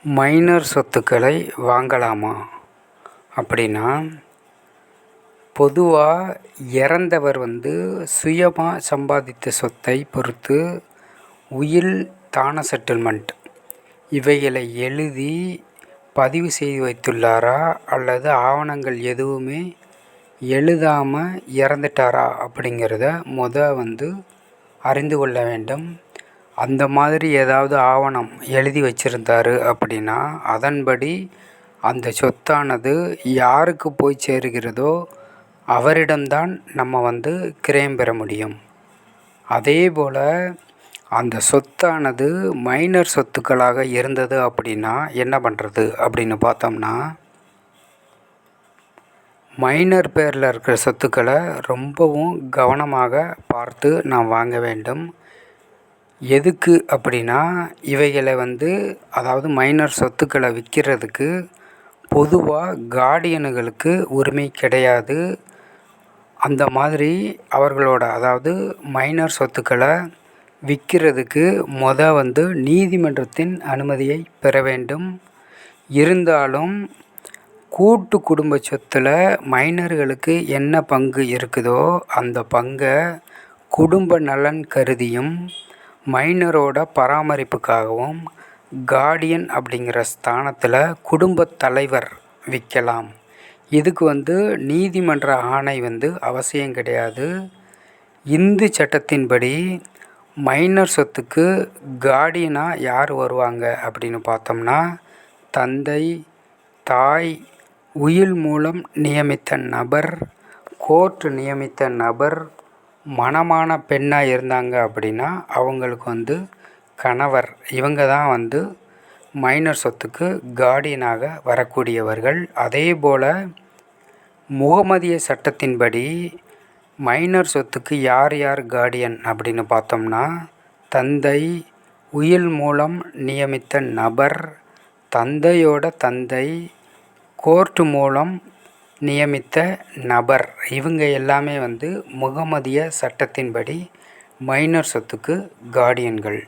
Minor சொத்துக்களை வாங்கலாமா அப்படின்னா, பொதுவாக இறந்தவர் சுயமாக சம்பாதித்த சொத்தை பொறுத்து உயில் தான செட்டில்மெண்ட் இவைகளை எழுதி பதிவு செய்து வைத்துள்ளாரா அல்லது ஆவணங்கள் எதுவுமே எழுதாமல் இறந்துட்டாரா அப்படிங்கிறத அறிந்து கொள்ள வேண்டும். அந்த மாதிரி ஏதாவது ஆவணம் எழுதி வச்சுருந்தாரு அப்படின்னா, அதன்படி அந்த சொத்தானது யாருக்கு போய் சேருகிறதோ அவரிடம்தான் நம்ம கிரயம் பெற முடியும். அதேபோல் அந்த சொத்தானது மைனர் சொத்துக்களாக இருந்தது அப்படின்னா என்ன பண்ணுறது அப்படின்னு பார்த்தோம்னா, மைனர் பேரில் இருக்கிற சொத்துக்களை ரொம்பவும் கவனமாக பார்த்து நாம் வாங்க வேண்டும். எதுக்கு அப்படின்னா, இவைகளை அதாவது மைனர் சொத்துக்களை விற்கிறதுக்கு பொதுவாக கார்டியனுகளுக்கு உரிமை கிடையாது. அந்த மாதிரி அவர்களோட அதாவது மைனர் சொத்துக்களை விற்கிறதுக்கு நீதிமன்றத்தின் அனுமதியை பெற வேண்டும். இருந்தாலும் கூட்டு குடும்ப சொத்தில் மைனர்களுக்கு என்ன பங்கு இருக்குதோ அந்த பங்கை குடும்ப நலன் கருதியும் மைனரோட பராமரிப்புக்காகவும் கார்டியன் அப்படிங்கிற ஸ்தானத்தில் குடும்பத் தலைவர் விற்கலாம். இதுக்கு நீதிமன்ற ஆணை அவசியம் கிடையாது. இந்து சட்டத்தின்படி மைனர் சொத்துக்கு கார்டியனாக யார் வருவாங்க அப்படின்னு பார்த்தோம்னா, தந்தை, தாய், உயில் மூலம் நியமித்த நபர், கோர்ட் நியமித்த நபர், மணமான பெண்ணாக இருந்தாங்க அப்படின்னா அவங்களுக்கு கணவர், இவங்க தான் மைனர் சொத்துக்கு கார்டியனாக வரக்கூடியவர்கள். அதேபோல் முகமதிய சட்டத்தின்படி மைனர் சொத்துக்கு யார் யார் கார்டியன் அப்படின்னு பார்த்தோம்னா, தந்தை, உயில் மூலம் நியமித்த நபர், தந்தையோட தந்தை, கோர்ட்டு மூலம் நியமித்த நபர், இவங்க எல்லாமே முகமதிய சட்டத்தின்படி மைனர் சொத்துக்கு கார்டியன்கள்.